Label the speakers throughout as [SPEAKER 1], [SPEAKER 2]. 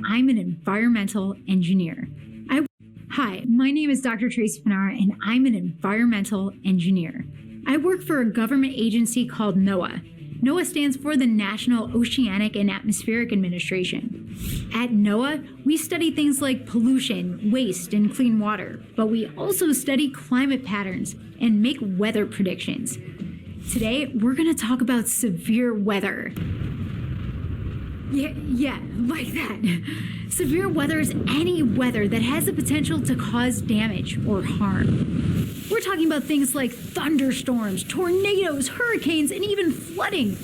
[SPEAKER 1] I'm an environmental engineer. Hi, my name is Dr. Tracy Panara, and I'm an environmental engineer. I work for a government agency called NOAA. NOAA stands for the National Oceanic and Atmospheric Administration. At NOAA, we study things like pollution, waste, and clean water, but we also study climate patterns and make weather predictions. Today, we're going to talk about severe weather. Yeah, like that. Severe weather is any weather that has the potential to cause damage or harm. We're talking about things like thunderstorms, tornadoes, hurricanes, and even flooding.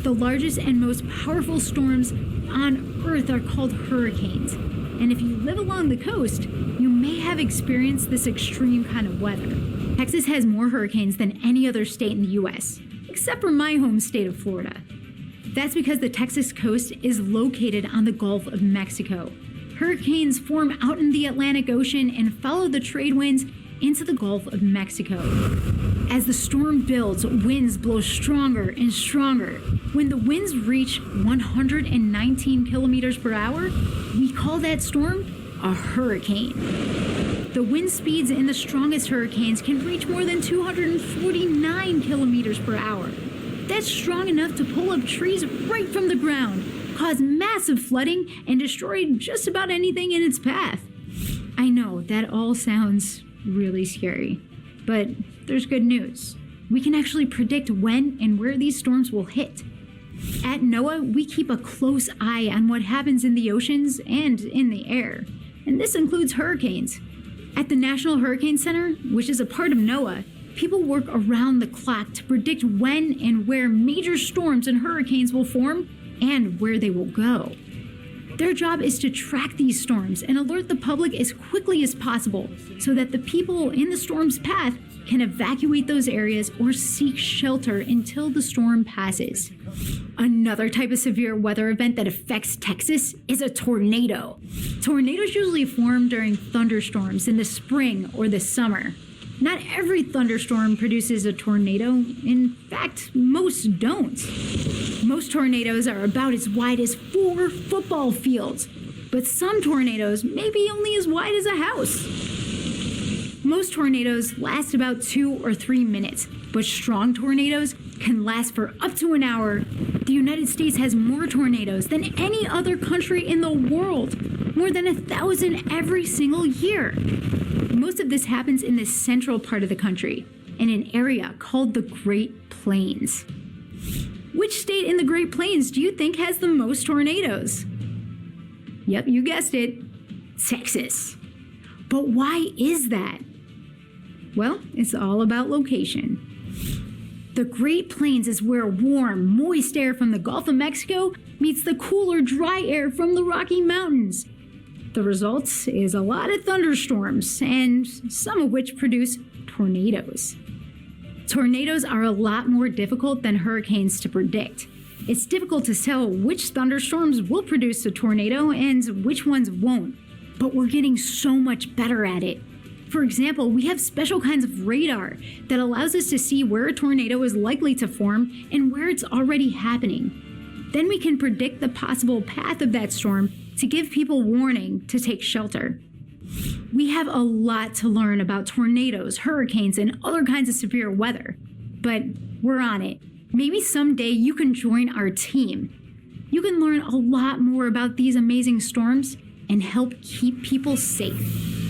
[SPEAKER 1] The largest and most powerful storms on Earth are called hurricanes. And if you live along the coast, you may have experienced this extreme kind of weather. Texas has more hurricanes than any other state in the U.S., except for my home state of Florida. That's because the Texas coast is located on the Gulf of Mexico. Hurricanes form out in the Atlantic Ocean and follow the trade winds into the Gulf of Mexico. As the storm builds, winds blow stronger and stronger. When the winds reach 119 kilometers per hour, we call that storm a hurricane. The wind speeds in the strongest hurricanes can reach more than 249 kilometers per hour. That's strong enough to pull up trees right from the ground, cause massive flooding, and destroy just about anything in its path. I know that all sounds really scary, but there's good news. We can actually predict when and where these storms will hit. At NOAA, we keep a close eye on what happens in the oceans and in the air, and this includes hurricanes. At the National Hurricane Center, which is a part of NOAA, people work around the clock to predict when and where major storms and hurricanes will form and where they will go. Their job is to track these storms and alert the public as quickly as possible so that the people in the storm's path can evacuate those areas or seek shelter until the storm passes. Another type of severe weather event that affects Texas is a tornado. Tornadoes usually form during thunderstorms in the spring or the summer. Not every thunderstorm produces a tornado. In fact, most don't. Most tornadoes are about as wide as 4 football fields, but some tornadoes may be only as wide as a house. Most tornadoes last about 2 or 3 minutes, but strong tornadoes can last for up to an hour. The United States has more tornadoes than any other country in the world, more than 1,000 every single year. Most of this happens in the central part of the country, in an area called the Great Plains. Which state in the Great Plains do you think has the most tornadoes? Yep, you guessed it, Texas. But why is that? Well, it's all about location. The Great Plains is where warm, moist air from the Gulf of Mexico meets the cooler, dry air from the Rocky Mountains. The result is a lot of thunderstorms, and some of which produce tornadoes. Tornadoes are a lot more difficult than hurricanes to predict. It's difficult to tell which thunderstorms will produce a tornado and which ones won't, but we're getting so much better at it. For example, we have special kinds of radar that allows us to see where a tornado is likely to form and where it's already happening. Then we can predict the possible path of that storm to give people warning to take shelter. We have a lot to learn about tornadoes, hurricanes, and other kinds of severe weather, but we're on it. Maybe someday you can join our team. You can learn a lot more about these amazing storms and help keep people safe.